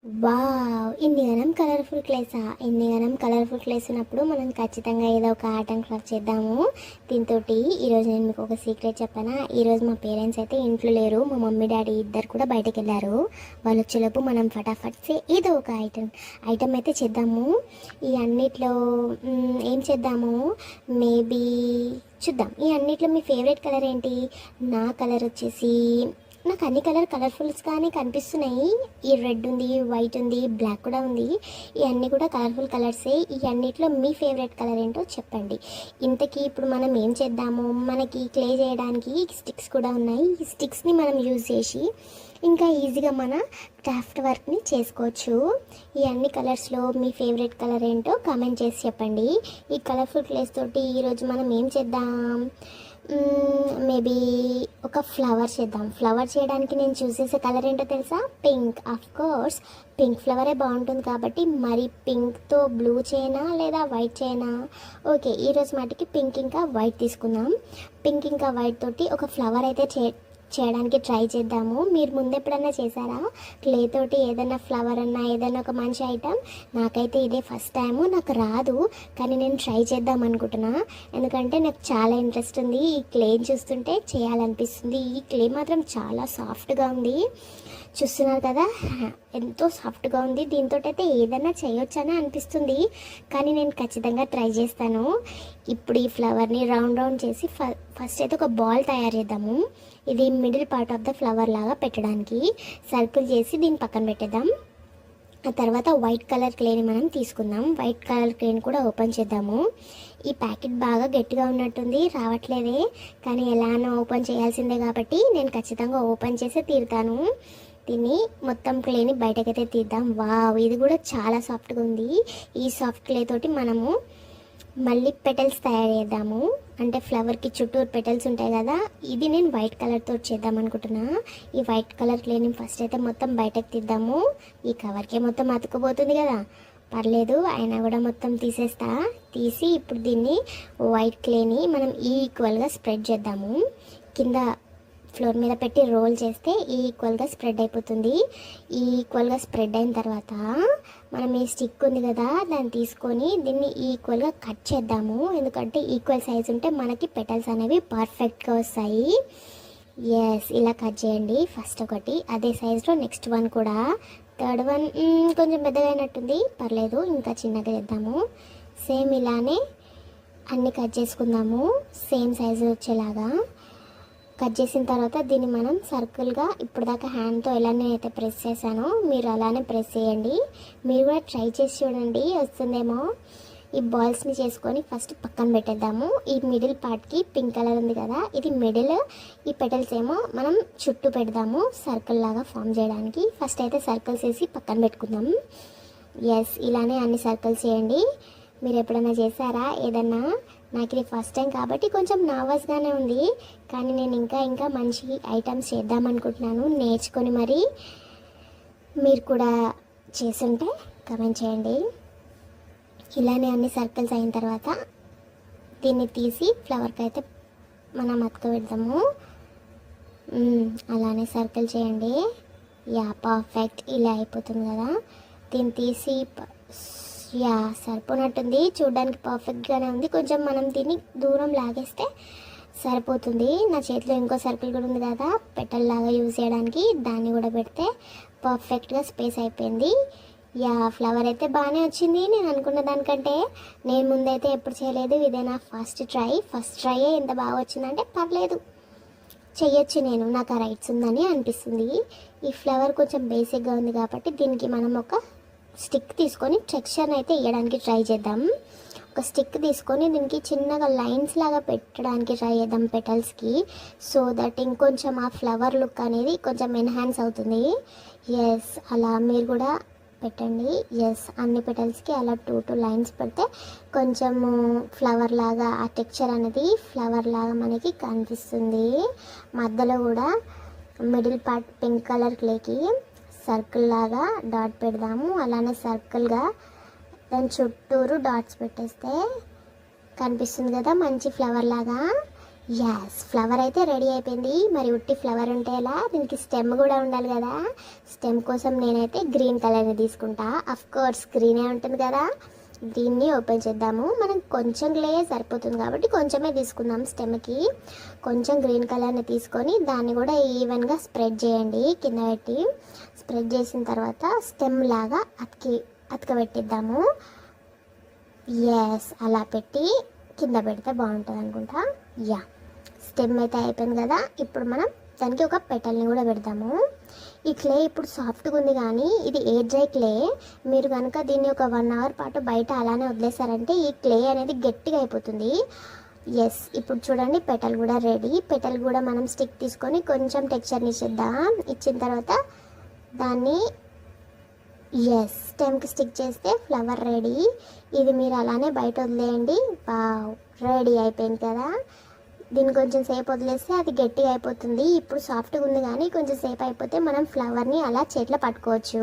Wow! ఇన్నిగనం colourful క్లేసా? ఇన్నిగనం colourful క్లేస్ ఉన్నప్పుడు మనం ఖచ్చితంగా ఏదో ఒక ఆర్ట్ అండ్ క్రాఫ్ట్ చేద్దాము. దీంతోటి ఈరోజు నేను మీకు ఒక సీక్రెట్ చెప్పనా? ఈరోజు మా పేరెంట్స్ అయితే ఇంట్లో లేరు. మా మమ్మీ, డ్యాడీ ఇద్దరు కూడా బయటకెళ్లారు. వాళ్ళొచ్చేలోపు మనం ఫటాఫట్ ఏదో ఒక ఐటెమ్ అయితే చేద్దాము. ఈ అన్నిట్లో ఏం చేద్దాము? మేబీ చూద్దాం. ఈ అన్నిట్లో మీ ఫేవరెట్ కలర్ ఏంటి? నా కలర్ వచ్చేసి నాకు అన్ని కలర్ఫుల్స్గానే కనిపిస్తున్నాయి. ఈ రెడ్ ఉంది, వైట్ ఉంది, బ్లాక్ కూడా ఉంది. ఈ అన్నీ కూడా కలర్ఫుల్ కలర్సే. ఈ అన్నిట్లో మీ ఫేవరెట్ కలర్ ఏంటో చెప్పండి. ఇంతకీ ఇప్పుడు మనం ఏం చేద్దాము? మనకి క్లే చేయడానికి స్టిక్స్ కూడా ఉన్నాయి. ఈ స్టిక్స్ని మనం యూజ్ చేసి ఇంకా ఈజీగా మన క్రాఫ్ట్ వర్క్ని చేసుకోవచ్చు. ఈ అన్ని కలర్స్లో మీ ఫేవరెట్ కలర్ ఏంటో కామెంట్ చేసి చెప్పండి. ఈ కలర్ఫుల్ క్లేస్ తోటి ఈరోజు మనం ఏం చేద్దాం? మేబీ ఒక ఫ్లవర్ చేద్దాం. ఫ్లవర్ చేయడానికి నేను చూస్ చేసే కలర్ ఏంటో తెలుసా? పింక్. ఆఫ్ కోర్స్ పింక్ ఫ్లవరే బాగుంటుంది కాబట్టి మరి పింక్తో బ్లూ చేయనా లేదా వైట్ చేయనా? ఓకే, ఈరోజు మటుకి పింక్ ఇంకా వైట్ తీసుకుందాం. పింక్ ఇంకా వైట్ తోటి ఒక ఫ్లవర్ అయితే చేయడానికి ట్రై చేద్దాము. మీరు ముందు ఎప్పుడన్నా చేశారా? క్లే తోటి ఏదైనా ఫ్లవర్ అన్నా ఏదైనా ఒక మంచి ఐటమ్? నాకైతే ఇదే ఫస్ట్ టైము. నాకు రాదు, కానీ నేను ట్రై చేద్దాం అనుకుంటున్నా. ఎందుకంటే నాకు చాలా ఇంట్రెస్ట్ ఉంది. ఈ క్లేని చూస్తుంటే చేయాలనిపిస్తుంది. ఈ క్లే మాత్రం చాలా సాఫ్ట్గా ఉంది. చూస్తున్నారు కదా, ఎంతో సాఫ్ట్గా ఉంది. దీంతో అయితే ఏదైనా చేయొచ్చని అనిపిస్తుంది, కానీ నేను ఖచ్చితంగా ట్రై చేస్తాను. ఇప్పుడు ఈ ఫ్లవర్ని రౌండ్ చేసి ఫస్ట్ అయితే ఒక బాల్ తయారు చేద్దాము. ఇది middle part of the flower లాగా పెట్టడానికి సర్కిల్ చేసి దీన్ని పక్కన పెట్టేద్దాం. ఆ తర్వాత వైట్ కలర్ క్లేని మనం తీసుకుందాం. వైట్ కలర్ క్లేని కూడా ఓపెన్ చేద్దాము. ఈ ప్యాకెట్ బాగా గట్టిగా ఉన్నట్టుంది, రావట్లేదే. కానీ ఎలానో ఓపెన్ చేయాల్సిందే కాబట్టి నేను ఖచ్చితంగా ఓపెన్ చేసి తీరుతాను. దీన్ని మొత్తం క్లేని బయటకైతే తీద్దాం. వావ్, ఇది కూడా చాలా సాఫ్ట్గా ఉంది. ఈ సాఫ్ట్ క్లే తోటి మనము మళ్ళీ పెటల్స్ తయారు చేద్దాము. అంటే ఫ్లవర్కి చుట్టూరు పెటల్స్ ఉంటాయి కదా, ఇది నేను వైట్ కలర్తో చేద్దాం అనుకుంటున్నా. ఈ వైట్ కలర్ క్లేని ఫస్ట్ అయితే మొత్తం బయటకు తీద్దాము. ఈ కవర్కే మొత్తం అతుక్కుపోతుంది కదా, పర్లేదు, అయినా కూడా మొత్తం తీసి ఇప్పుడు దీన్ని వైట్ క్లేని మనం ఈక్వల్గా స్ప్రెడ్ చేద్దాము. కింద ఫ్లోర్ మీద పెట్టి రోల్ చేస్తే ఈక్వల్గా స్ప్రెడ్ అయిపోతుంది. ఈక్వల్గా స్ప్రెడ్ అయిన తర్వాత మనం ఈ స్టిక్ ఉంది కదా, దాన్ని తీసుకొని దీన్ని ఈక్వల్గా కట్ చేద్దాము. ఎందుకంటే ఈక్వల్ సైజ్ ఉంటే మనకి పెటల్స్ అనేవి పర్ఫెక్ట్గా వస్తాయి. ఎస్, ఇలా కట్ చేయండి. ఫస్ట్ ఒకటి, అదే సైజులో నెక్స్ట్ వన్ కూడా. థర్డ్ వన్ కొంచెం పెద్దగా అయినట్టుంది, పర్లేదు, ఇంకా చిన్నగా చేద్దాము. సేమ్ ఇలానే అన్నీ కట్ చేసుకుందాము, సేమ్ సైజు వచ్చేలాగా. కట్ చేసిన తర్వాత దీన్ని మనం సర్కిల్గా ఇప్పుడు దాకా హ్యాండ్తో ఎలా నేనైతే ప్రెస్ చేశానో మీరు అలానే ప్రెస్ చేయండి. మీరు కూడా ట్రై చేసి చూడండి, వస్తుందేమో. ఈ బాల్స్ని చేసుకొని ఫస్ట్ పక్కన పెట్టేద్దాము. ఈ మిడిల్ పార్ట్కి పింక్ కలర్ ఉంది కదా, ఇది మిడిల్. ఈ పెటల్స్ ఏమో మనం చుట్టూ పెడదాము సర్కిల్ లాగా ఫామ్ చేయడానికి. ఫస్ట్ అయితే సర్కిల్స్ వేసి పక్కన పెట్టుకుందాం. ఎస్, ఇలానే అన్ని సర్కిల్స్ చేయండి. మీరు ఎప్పుడైనా చేశారా ఏదన్నా? నాకు ఇది ఫస్ట్ టైం కాబట్టి కొంచెం నర్వస్గానే ఉంది, కానీ నేను ఇంకా మంచి ఐటమ్స్ చేద్దాం అనుకుంటున్నాను, నేర్చుకొని. మరి మీరు కూడా చేసుంటే కమెంట్ చేయండి. ఇలానే అన్ని సర్కిల్స్ అయిన తర్వాత దీన్ని తీసి ఫ్లవర్కి అయితే మనం అతుకబెడదాము. అలానే సర్కిల్ చేయండి. యా, పర్ఫెక్ట్, ఇలా అయిపోతుంది కదా. దీన్ని తీసి యా, సరిపోనట్టుంది, చూడడానికి పర్ఫెక్ట్గానే ఉంది. కొంచెం మనం దీన్ని దూరం లాగేస్తే సరిపోతుంది. నా చేతిలో ఇంకో సర్కిల్ కూడా ఉంది కదా, పెటల్ లాగా యూజ్ చేయడానికి, దాన్ని కూడా పెడితే పర్ఫెక్ట్గా స్పేస్ అయిపోయింది. యా, ఫ్లవర్ అయితే బాగానే వచ్చింది నేను అనుకున్న దానికంటే. నేను ముందైతే ఎప్పుడు చేయలేదు, ఇదే నా ఫస్ట్ ట్రైయే ఎంత బాగా వచ్చిందంటే పర్లేదు, చెయ్యొచ్చు నేను, నాకు ఆ రైట్స్ ఉందని అనిపిస్తుంది. ఈ ఫ్లవర్ కొంచెం బేసిక్గా ఉంది కాబట్టి దీనికి మనం ఒక స్టిక్ తీసుకొని టెక్స్చర్ని అయితే వేయడానికి ట్రై చేద్దాం. ఒక స్టిక్ తీసుకొని దీనికి చిన్నగా లైన్స్ లాగా పెట్టడానికి ట్రై చేద్దాం పెటల్స్కి, సో దట్ ఇంకొంచెం ఆ ఫ్లవర్ లుక్ అనేది కొంచెం ఎన్హాన్స్ అవుతుంది. ఎస్, అలా మీరు కూడా పెట్టండి. ఎస్, అన్ని పెటల్స్కి అలా టూ లైన్స్ పెడితే కొంచెము ఫ్లవర్ లాగా ఆ టెక్స్చర్ అనేది ఫ్లవర్ లాగా మనకి కనిపిస్తుంది. మధ్యలో కూడా మిడిల్ పార్ట్ పింక్ కలర్ క్లేకి సర్కిల్ లాగా డాట్ పెడదాము. అలానే సర్కిల్గా దాని చుట్టూరు డాట్స్ పెట్టేస్తే కనిపిస్తుంది కదా మంచి ఫ్లవర్ లాగా. యాస్, ఫ్లవర్ అయితే రెడీ అయిపోయింది. మరి ఉట్టి ఫ్లవర్ ఉంటే ఎలా, దీనికి స్టెమ్ కూడా ఉండాలి కదా. స్టెమ్ కోసం నేనైతే గ్రీన్ కలర్ని తీసుకుంటా. అఫ్ కోర్స్ గ్రీనే ఉంటుంది కదా. దీన్ని ఓపెన్ చేద్దాము. మనం కొంచెం గ్లే సరిపోతుంది కాబట్టి కొంచెమే తీసుకుందాం. స్టెమ్కి కొంచెం గ్రీన్ కలర్ని తీసుకొని దాన్ని కూడా ఈవెన్గా స్ప్రెడ్ చేయండి. కింద పెట్టి స్ప్రెడ్ చేసిన తర్వాత స్టెమ్ లాగా అతకబెట్టిద్దాము. ఎస్, అలా పెట్టి కింద పెడితే బాగుంటుంది అనుకుంటా. యా, స్టెమ్ అయితే అయిపోయింది కదా. ఇప్పుడు మనం దానికి ఒక పెటల్ని కూడా పెడతాము. ఈ క్లే ఇప్పుడు సాఫ్ట్గా ఉంది కానీ ఇది ఎయిర్ డ్రై క్లే. మీరు కనుక దీన్ని ఒక 1 అవర్ పాటు బయట అలానే వదిలేసారంటే ఈ క్లే అనేది గట్టిగా అయిపోతుంది. ఎస్, ఇప్పుడు చూడండి పెటల్ కూడా రెడీ. పెటల్ కూడా మనం స్టిక్ తీసుకొని కొంచెం టెక్స్చర్ని ఇచ్చేద్దాం. ఇచ్చిన తర్వాత దాన్ని ఎస్ స్టెమ్కి స్టిక్ చేస్తే ఫ్లవర్ రెడీ. ఇది మీరు అలానే బయట వదిలేయండి. వావ్, రెడీ అయిపోయింది కదా. దీన్ని కొంచెం సేపు వదిలేస్తే అది గట్టిగా అయిపోతుంది. ఇప్పుడు సాఫ్ట్గా ఉంది కానీ కొంచెం సేపు అయిపోతే మనం ఫ్లవర్ని అలా చేతిలో పట్టుకోవచ్చు.